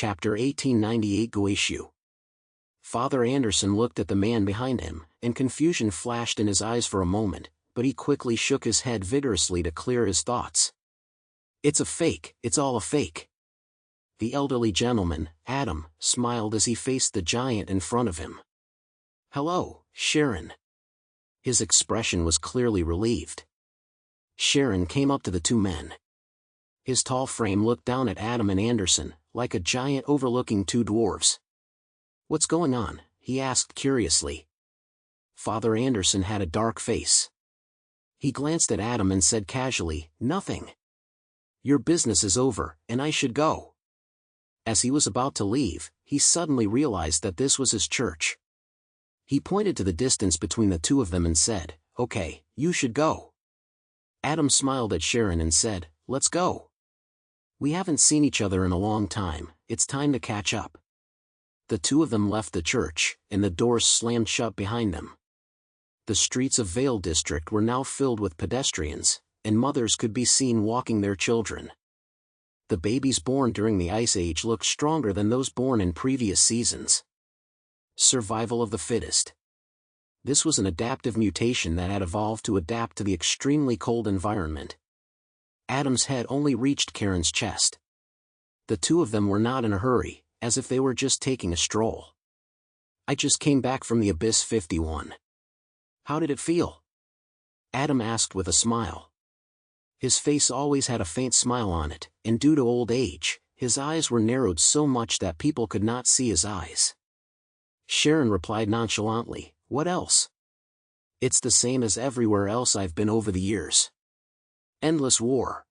Chapter 1898 Goishu. Father Anderson looked at the man behind him, and confusion flashed in his eyes for a moment, but he quickly shook his head vigorously to clear his thoughts. "It's a fake, it's all a fake." The elderly gentleman, Adam, smiled as he faced the giant in front of him. "Hello, Sharon." His expression was clearly relieved. Sharon came up to the two men. His tall frame looked down at Adam and Anderson, like a giant overlooking two dwarves. "What's going on?" he asked curiously. Father Anderson had a dark face. He glanced at Adam and said casually, "Nothing. Your business is over, and I should go." As he was about to leave, he suddenly realized that this was his church. He pointed to the distance between the two of them and said, "Okay, you should go." Adam smiled at Sharon and said, "Let's go. We haven't seen each other in a long time, it's time to catch up." The two of them left the church, and the doors slammed shut behind them. The streets of Vale District were now filled with pedestrians, and mothers could be seen walking their children. The babies born during the Ice Age looked stronger than those born in previous seasons. Survival of the fittest. This was an adaptive mutation that had evolved to adapt to the extremely cold environment. Adam's head only reached Karen's chest. The two of them were not in a hurry, as if they were just taking a stroll. "I just came back from the Abyss 51. How did it feel?" Adam asked with a smile. His face always had a faint smile on it, and due to old age, his eyes were narrowed so much that people could not see his eyes. Sharon replied nonchalantly, "What else? It's the same as everywhere else I've been over the years. Endless war.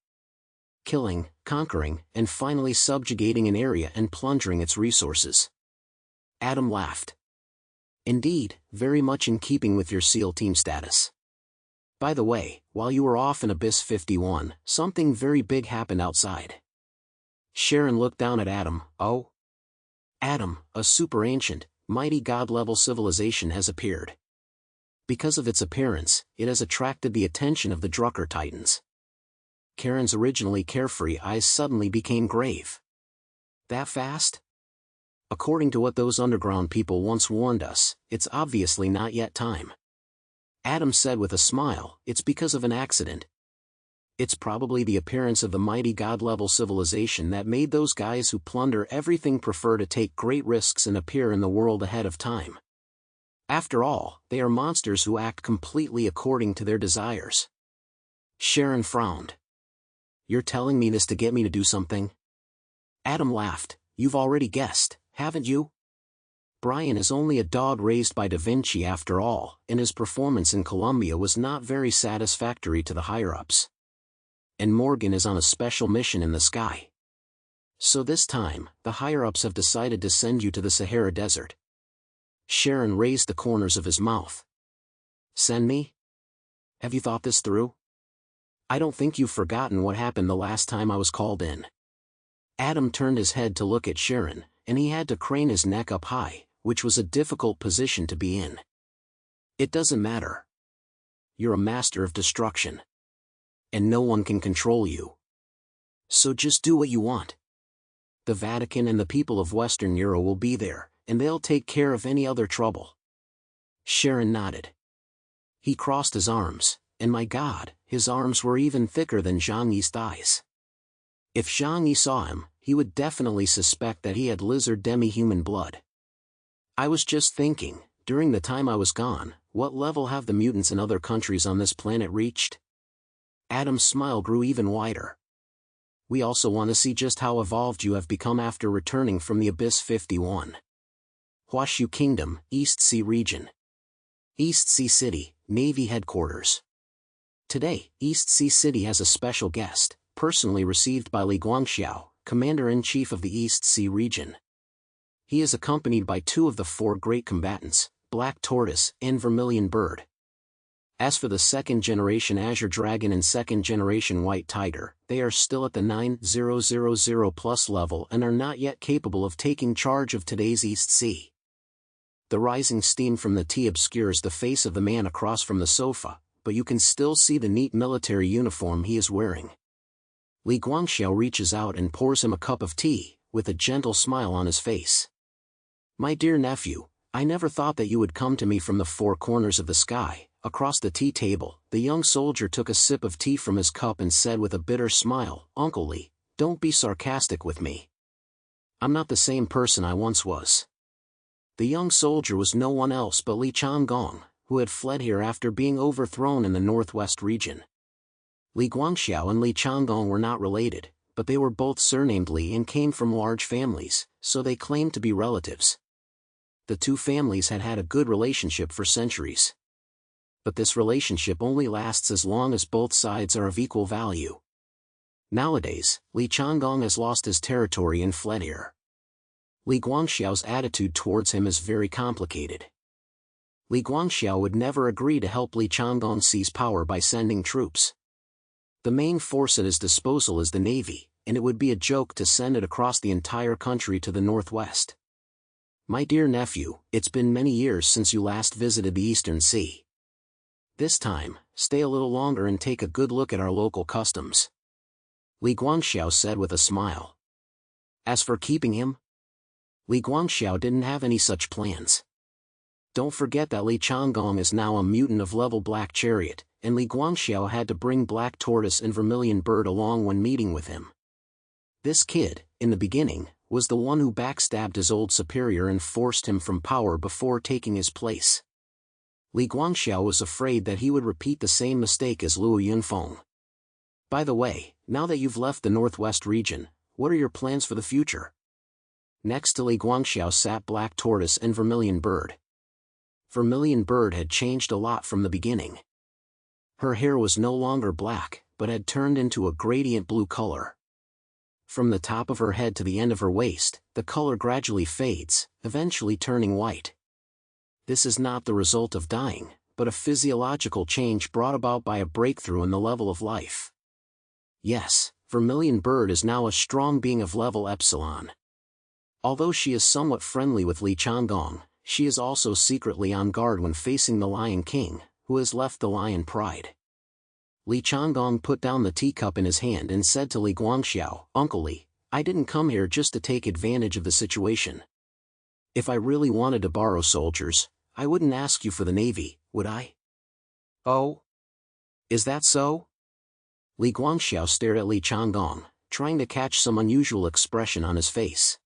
Killing, conquering, and finally subjugating an area and plundering its resources." Adam laughed. "Indeed, very much in keeping with your SEAL team status. By the way, while you were off in Abyss 51, something very big happened outside." Sharon looked down at Adam. "Oh?" "Adam, a super ancient, mighty god-level civilization has appeared. Because of its appearance, it has attracted the attention of the Drucker Titans." Karen's originally carefree eyes suddenly became grave. "That fast? According to what those underground people once warned us, it's obviously not yet time." Adam said with a smile, "It's because of an accident. It's probably the appearance of the mighty god-level civilization that made those guys who plunder everything prefer to take great risks and appear in the world ahead of time. After all, they are monsters who act completely according to their desires." Sharon frowned. "You're telling me this to get me to do something?" Adam laughed. "You've already guessed, haven't you? Brian is only a dog raised by Da Vinci after all, and his performance in Colombia was not very satisfactory to the higher-ups. And Morgan is on a special mission in the sky. So this time, the higher-ups have decided to send you to the Sahara Desert." Sharon raised the corners of his mouth. "Send me? Have you thought this through? I don't think you've forgotten what happened the last time I was called in." Adam turned his head to look at Sharon, and he had to crane his neck up high, which was a difficult position to be in. "It doesn't matter. You're a master of destruction. And no one can control you. So just do what you want. The Vatican and the people of Western Europe will be there, and they'll take care of any other trouble." Sharon nodded. He crossed his arms, and my God, his arms were even thicker than Jeangi's thighs. If Jeangi saw him, he would definitely suspect that he had lizard demi-human blood. "I was just thinking, during the time I was gone, what level have the mutants in other countries on this planet reached?" Adam's smile grew even wider. "We also want to see just how evolved you have become after returning from the Abyss 51. Huashu Kingdom, East Sea Region. East Sea City, Navy Headquarters. Today, East Sea City has a special guest, personally received by Li Guangxiao, Commander-in-Chief of the East Sea Region. He is accompanied by two of the four great combatants, Black Tortoise and Vermilion Bird. As for the second-generation Azure Dragon and second-generation White Tiger, they are still at the 9000+ level and are not yet capable of taking charge of today's East Sea." The rising steam from the tea obscures the face of the man across from the sofa, but you can still see the neat military uniform he is wearing. Li Guangxiao reaches out and pours him a cup of tea, with a gentle smile on his face. "My dear nephew, I never thought that you would come to me from the four corners of the sky." Across the tea table, the young soldier took a sip of tea from his cup and said with a bitter smile, "Uncle Li, don't be sarcastic with me. I'm not the same person I once was." The young soldier was no one else but Li Changgong, who had fled here after being overthrown in the northwest region. Li Guangxiao and Li Changgong were not related, but they were both surnamed Li and came from large families, so they claimed to be relatives. The two families had had a good relationship for centuries. But this relationship only lasts as long as both sides are of equal value. Nowadays, Li Changgong has lost his territory and fled here. Li Guangxiao's attitude towards him is very complicated. Li Guangxiao would never agree to help Li Changgong seize power by sending troops. The main force at his disposal is the navy, and it would be a joke to send it across the entire country to the northwest. "My dear nephew, it's been many years since you last visited the Eastern Sea. This time, stay a little longer and take a good look at our local customs," Li Guangxiao said with a smile. As for keeping him, Li Guangxiao didn't have any such plans. Don't forget that Li Changgong is now a mutant of level Black Chariot, and Li Guangxiao had to bring Black Tortoise and Vermilion Bird along when meeting with him. This kid, in the beginning, was the one who backstabbed his old superior and forced him from power before taking his place. Li Guangxiao was afraid that he would repeat the same mistake as Luo Yunfeng. "By the way, now that you've left the northwest region, what are your plans for the future?" Next to Li Guangxiao sat Black Tortoise and Vermilion Bird. Vermilion Bird had changed a lot from the beginning. Her hair was no longer black, but had turned into a gradient blue color. From the top of her head to the end of her waist, the color gradually fades, eventually turning white. This is not the result of dying, but a physiological change brought about by a breakthrough in the level of life. Yes, Vermilion Bird is now a strong being of level Epsilon. Although she is somewhat friendly with Li Changgong, she is also secretly on guard when facing the Lion King, who has left the Lion Pride. Li Changgong put down the teacup in his hand and said to Li Guangxiao, "Uncle Li, I didn't come here just to take advantage of the situation. If I really wanted to borrow soldiers, I wouldn't ask you for the navy, would I?" "Oh? Is that so?" Li Guangxiao stared at Li Changgong, trying to catch some unusual expression on his face.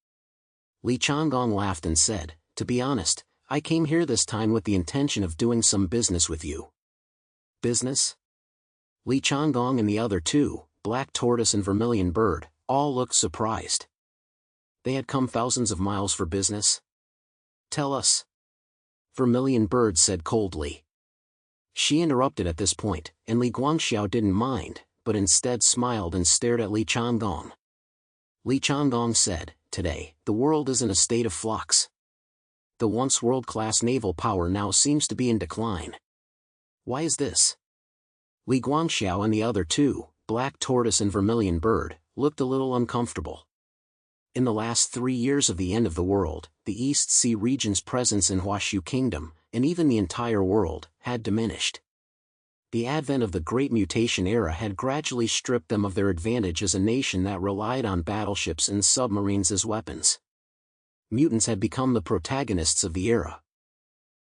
Li Changgong laughed and said, "To be honest, I came here this time with the intention of doing some business with you." "Business?" Li Changgong and the other two, Black Tortoise and Vermilion Bird, all looked surprised. They had come thousands of miles for business? "Tell us," Vermilion Bird said coldly. She interrupted at this point, and Li Guangxiao didn't mind, but instead smiled and stared at Li Changgong. Li Changgong said, "Today, the world is in a state of flux. The once world-class naval power now seems to be in decline. Why is this?" Li Guangxiao and the other two, Black Tortoise and Vermilion Bird, looked a little uncomfortable. In the last 3 years of the end of the world, the East Sea region's presence in Huashu Kingdom, and even the entire world, had diminished. The advent of the Great Mutation era had gradually stripped them of their advantage as a nation that relied on battleships and submarines as weapons. Mutants had become the protagonists of the era.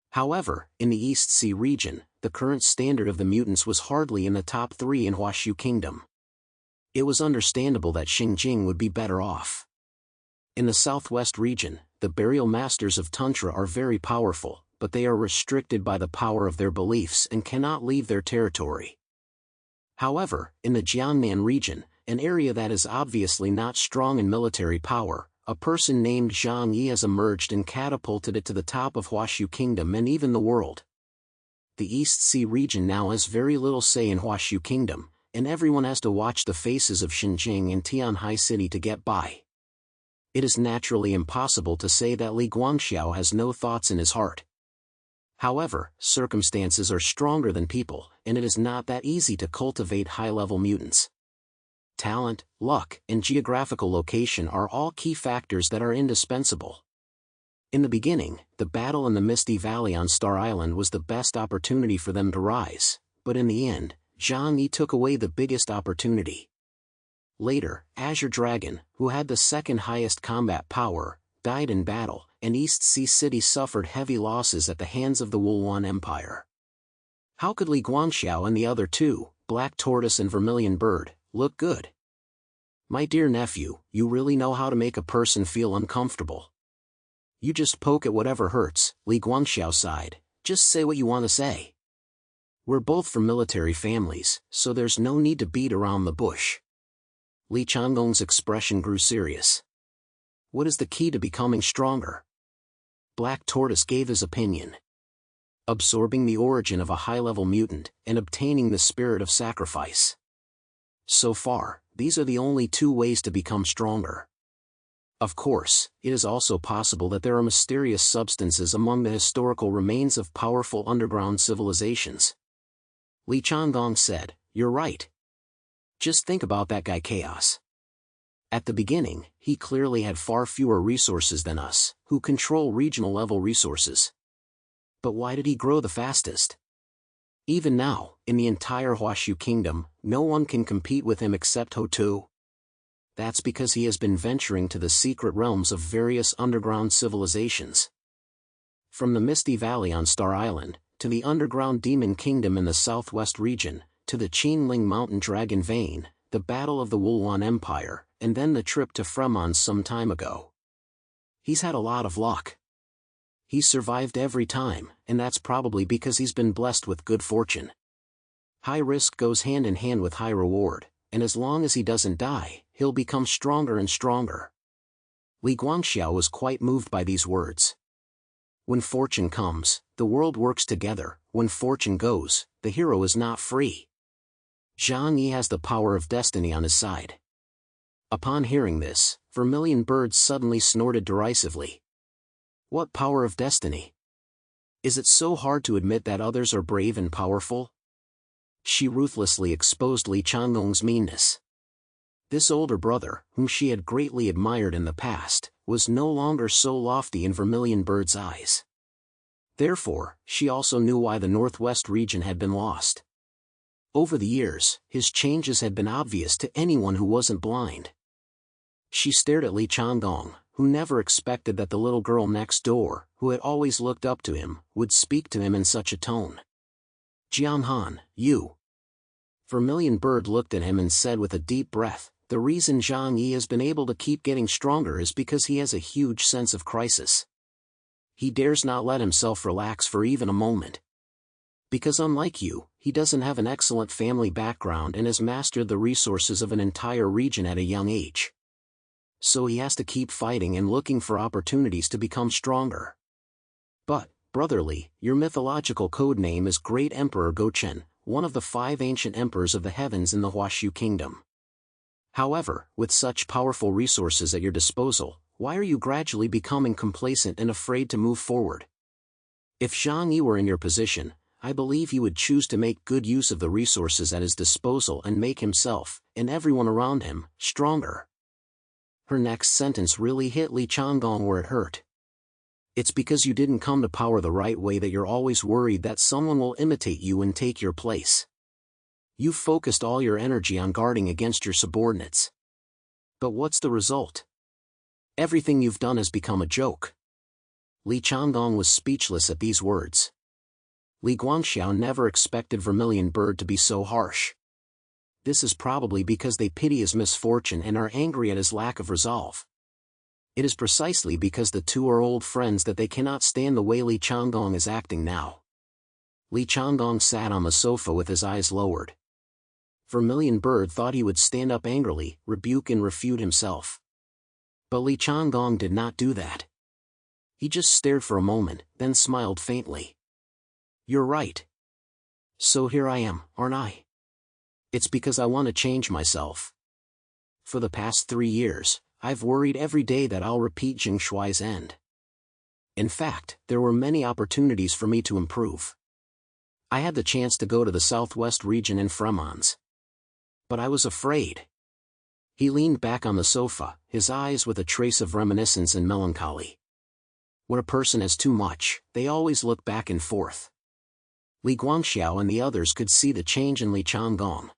However, in the East Sea region, the current standard of the mutants was hardly in the top 3 in Huashu Kingdom. It was understandable that Xinjiang would be better off. In the southwest region, the burial masters of Tantra are very powerful, but they are restricted by the power of their beliefs and cannot leave their territory. However, in the Jiangnan region, an area that is obviously not strong in military power, a person named Jeangi has emerged and catapulted it to the top of Huashu Kingdom and even the world. The East Sea region now has very little say in Huashu Kingdom, and everyone has to watch the faces of Xinjiang and Tianhai City to get by. It is naturally impossible to say that Li Guangxiao has no thoughts in his heart. However, circumstances are stronger than people, and it is not that easy to cultivate high-level mutants. Talent, luck, and geographical location are all key factors that are indispensable. In the beginning, the battle in the Misty Valley on Star Island was the best opportunity for them to rise, but in the end, Jeangi took away the biggest opportunity. Later, Azure Dragon, who had the second highest combat power, died in battle, and East Sea City suffered heavy losses at the hands of the Wulwan Empire. How could Li Guangxiao and the other two, Black Tortoise and Vermilion Bird, look good? My dear nephew, you really know how to make a person feel uncomfortable. You just poke at whatever hurts, Li Guangxiao sighed. Just say what you want to say. We're both from military families, so there's no need to beat around the bush. Li Changgong's expression grew serious. What is the key to becoming stronger? Black Tortoise gave his opinion. Absorbing the origin of a high-level mutant, and obtaining the spirit of sacrifice. So far, these are the only two ways to become stronger. Of course, it is also possible that there are mysterious substances among the historical remains of powerful underground civilizations. Li Changgong said, "You're right. Just think about that guy Chaos. At the beginning, he clearly had far fewer resources than us, who control regional-level resources. But why did he grow the fastest? Even now, in the entire Huashu Kingdom, no one can compete with him except Ho-Tu. That's because he has been venturing to the secret realms of various underground civilizations. From the Misty Valley on Star Island, to the underground Demon Kingdom in the southwest region, to the Qinling Mountain Dragon Vein, the Battle of the Wulwan Empire, and then the trip to Fremont some time ago. He's had a lot of luck. He's survived every time, and that's probably because he's been blessed with good fortune. High risk goes hand in hand with high reward, and as long as he doesn't die, he'll become stronger and stronger." Li Guangxiao was quite moved by these words. When fortune comes, the world works together. When fortune goes, the hero is not free. Jeangi has the power of destiny on his side. Upon hearing this, Vermilion Bird suddenly snorted derisively. What power of destiny? Is it so hard to admit that others are brave and powerful? She ruthlessly exposed Li Changgong's meanness. This older brother, whom she had greatly admired in the past, was no longer so lofty in Vermilion Bird's eyes. Therefore, she also knew why the Northwest region had been lost. Over the years, his changes had been obvious to anyone who wasn't blind. She stared at Li Changgong, who never expected that the little girl next door, who had always looked up to him, would speak to him in such a tone. "Jianghan, you." Vermilion Bird looked at him and said with a deep breath, "The reason Zhang Yi has been able to keep getting stronger is because he has a huge sense of crisis. He dares not let himself relax for even a moment. Because unlike you, he doesn't have an excellent family background and has mastered the resources of an entire region at a young age. So he has to keep fighting and looking for opportunities to become stronger. But, brotherly, your mythological code name is Great Emperor Gochen, one of the 5 ancient emperors of the heavens in the Huashu Kingdom. However, with such powerful resources at your disposal, why are you gradually becoming complacent and afraid to move forward? If Zhang Yi were in your position, I believe he would choose to make good use of the resources at his disposal and make himself, and everyone around him, stronger." Her next sentence really hit Li Changgong where it hurt. "It's because you didn't come to power the right way that you're always worried that someone will imitate you and take your place. You've focused all your energy on guarding against your subordinates. But what's the result? Everything you've done has become a joke." Li Changgong was speechless at these words. Li Guangxiao never expected Vermilion Bird to be so harsh. This is probably because they pity his misfortune and are angry at his lack of resolve. It is precisely because the two are old friends that they cannot stand the way Li Changgong is acting now. Li Changgong sat on the sofa with his eyes lowered. Vermilion Bird thought he would stand up angrily, rebuke and refute himself. But Li Changgong did not do that. He just stared for a moment, then smiled faintly. "You're right. So here I am, aren't I? It's because I want to change myself. For the past 3 years, I've worried every day that I'll repeat Jing Shuai's end. In fact, there were many opportunities for me to improve. I had the chance to go to the southwest region in Fremont. But I was afraid." He leaned back on the sofa, his eyes with a trace of reminiscence and melancholy. When a person has too much, they always look back and forth. Li Guangxiao and the others could see the change in Li Changgong.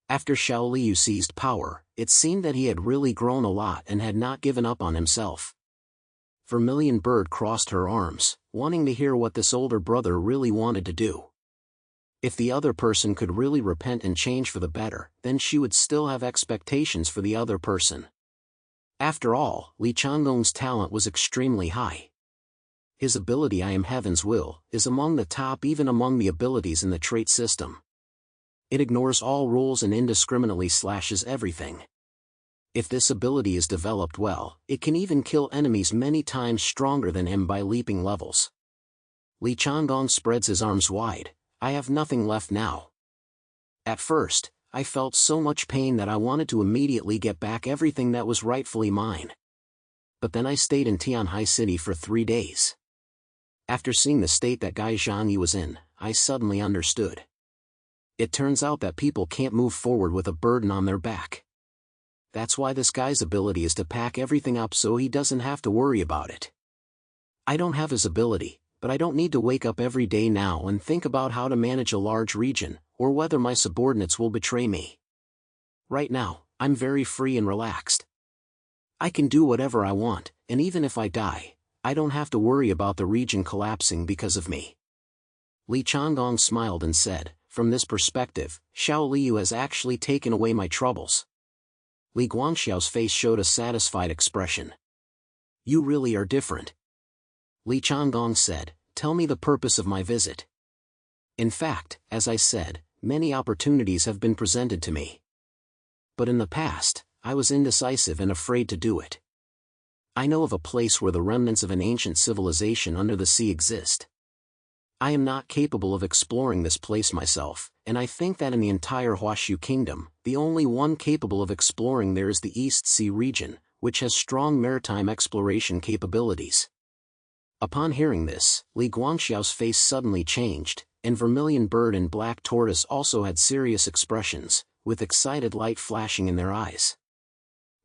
After Xiao Liu seized power, it seemed that he had really grown a lot and had not given up on himself. Vermilion Bird crossed her arms, wanting to hear what this older brother really wanted to do. If the other person could really repent and change for the better, then she would still have expectations for the other person. After all, Li Changgong's talent was extremely high. His ability I am Heaven's Will is among the top even among the abilities in the trait system. It ignores all rules and indiscriminately slashes everything. If this ability is developed well, it can even kill enemies many times stronger than him by leaping levels. Li Changgong spreads his arms wide. I have nothing left now. At first, I felt so much pain that I wanted to immediately get back everything that was rightfully mine. But then I stayed in Tianhai City for 3 days. After seeing the state that guy Jeangi was in, I suddenly understood. It turns out that people can't move forward with a burden on their back. That's why this guy's ability is to pack everything up so he doesn't have to worry about it. I don't have his ability, but I don't need to wake up every day now and think about how to manage a large region, or whether my subordinates will betray me. Right now, I'm very free and relaxed. I can do whatever I want, and even if I die, I don't have to worry about the region collapsing because of me. Li Changgong smiled and said, from this perspective, Xiao Liu has actually taken away my troubles. Li Guangxiao's face showed a satisfied expression. You really are different. Li Changgong said, tell me the purpose of my visit. In fact, as I said, many opportunities have been presented to me. But in the past, I was indecisive and afraid to do it. I know of a place where the remnants of an ancient civilization under the sea exist. I am not capable of exploring this place myself, and I think that in the entire Huashu Kingdom, the only one capable of exploring there is the East Sea region, which has strong maritime exploration capabilities. Upon hearing this, Li Guangxiao's face suddenly changed, and Vermilion Bird and Black Tortoise also had serious expressions, with excited light flashing in their eyes.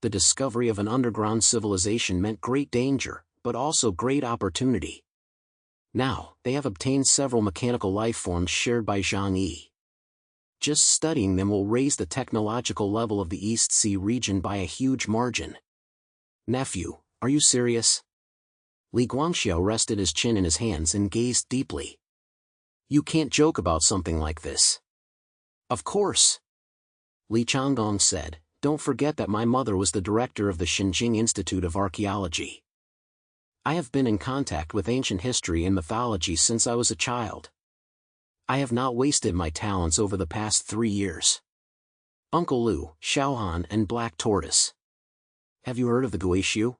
The discovery of an underground civilization meant great danger, but also great opportunity. Now, they have obtained several mechanical life forms shared by Jeangi. Just studying them will raise the technological level of the East Sea region by a huge margin. Nephew, are you serious? Li Guangxiao rested his chin in his hands and gazed deeply. You can't joke about something like this. Of course. Li Changgong said, don't forget that my mother was the director of the Xinjiang Institute of Archaeology. I have been in contact with ancient history and mythology since I was a child. I have not wasted my talents over the past 3 years. Uncle Lu, Xiaohan and Black Tortoise. Have you heard of the Guishu?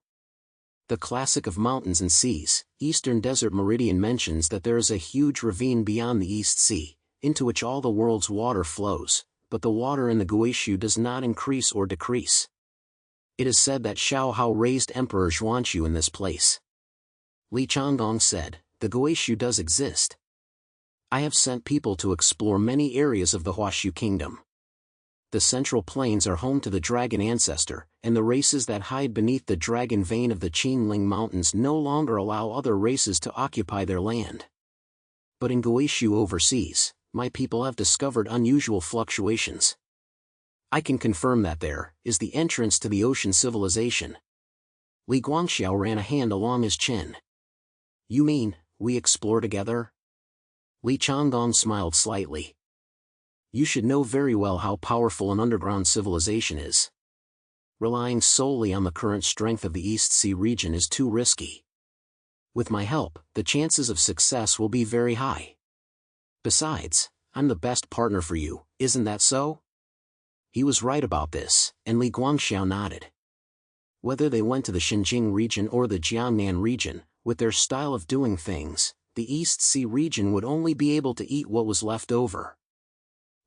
The classic of mountains and seas, Eastern Desert Meridian mentions that there is a huge ravine beyond the East Sea, into which all the world's water flows, but the water in the Guishu does not increase or decrease. It is said that Xiao Hao raised Emperor Xuanqiu in this place. Li Changgong said, the Guishu does exist. I have sent people to explore many areas of the Huashu Kingdom. The Central Plains are home to the dragon ancestor, and the races that hide beneath the dragon vein of the Qinling Mountains no longer allow other races to occupy their land. But in Guishu overseas, my people have discovered unusual fluctuations. I can confirm that there is the entrance to the ocean civilization. Li Guangxiao ran a hand along his chin. You mean, we explore together? Li Changgong smiled slightly. You should know very well how powerful an underground civilization is. Relying solely on the current strength of the East Sea region is too risky. With my help, the chances of success will be very high. Besides, I'm the best partner for you, isn't that so? He was right about this, and Li Guangxiao nodded. Whether they went to the Xinjiang region or the Jiangnan region, with their style of doing things, the East Sea region would only be able to eat what was left over.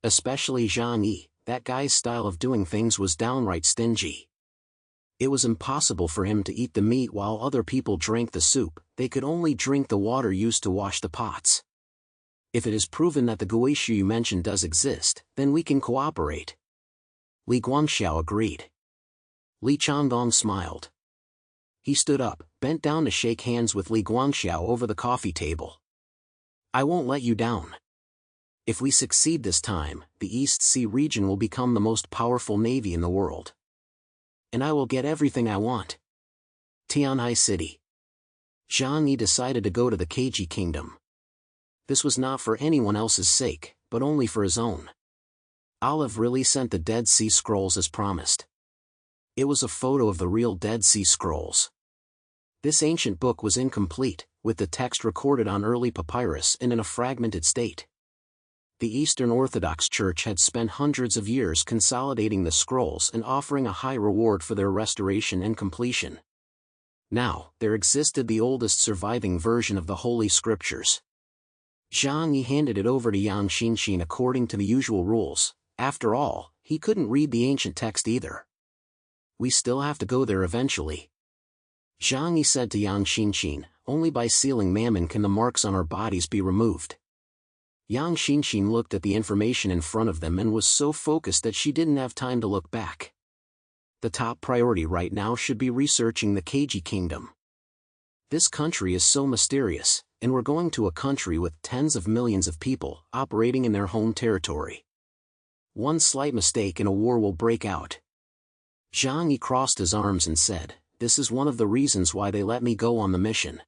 Especially Jeangi, that guy's style of doing things was downright stingy. It was impossible for him to eat the meat while other people drank the soup, they could only drink the water used to wash the pots. If it is proven that the Guishu you mentioned does exist, then we can cooperate. Li Guangxiao agreed. Li Changgong smiled. He stood up, bent down to shake hands with Li Guangxiao over the coffee table. I won't let you down. If we succeed this time, the East Sea region will become the most powerful navy in the world. and I will get everything I want. Tianhai City. Jeangi decided to go to the Jeangi kingdom. This was not for anyone else's sake, but only for his own. Olive really sent the Dead Sea Scrolls as promised. It was a photo of the real Dead Sea Scrolls. This ancient book was incomplete, with the text recorded on early papyrus and in a fragmented state. The Eastern Orthodox Church had spent hundreds of years consolidating the scrolls and offering a high reward for their restoration and completion. Now, there existed the oldest surviving version of the Holy Scriptures. Jeangi handed it over to Yang Xinxin according to the usual rules. After all, he couldn't read the ancient text either. We still have to go there eventually. Jeangi said to Yang Xinxin, only by sealing Mammon can the marks on our bodies be removed. Yang Xinxin looked at the information in front of them and was so focused that she didn't have time to look back. The top priority right now should be researching the Jeangi kingdom. This country is so mysterious, and we're going to a country with tens of millions of people operating in their home territory. One slight mistake and a war will break out. Jeangi crossed his arms and said, this is one of the reasons why they let me go on the mission.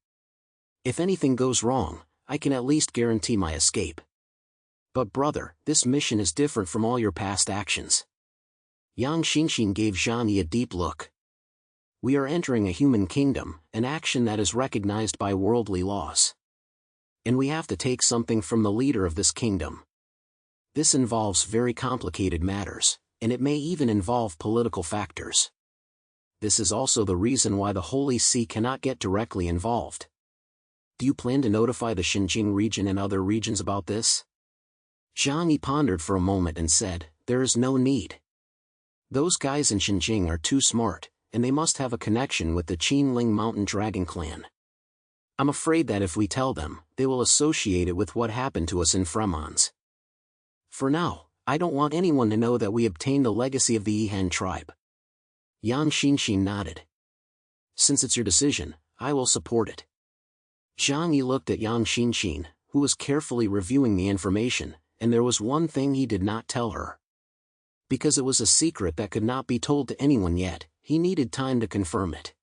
If anything goes wrong, I can at least guarantee my escape. But brother, this mission is different from all your past actions. Yang Xinxin gave Jeangi a deep look. We are entering a human kingdom, an action that is recognized by worldly laws. And we have to take something from the leader of this kingdom. This involves very complicated matters, and it may even involve political factors. This is also the reason why the Holy See cannot get directly involved. Do you plan to notify the Xinjiang region and other regions about this? Jeangi pondered for a moment and said, there is no need. Those guys in Xinjiang are too smart, and they must have a connection with the Qinling Mountain Dragon clan. I'm afraid that if we tell them, they will associate it with what happened to us in Fremons. For now, I don't want anyone to know that we obtained the legacy of the Yihan tribe. Yang Xinxin nodded. Since it's your decision, I will support it. Jeangi looked at Yang Xinxin, who was carefully reviewing the information, and there was one thing he did not tell her. Because it was a secret that could not be told to anyone yet, he needed time to confirm it.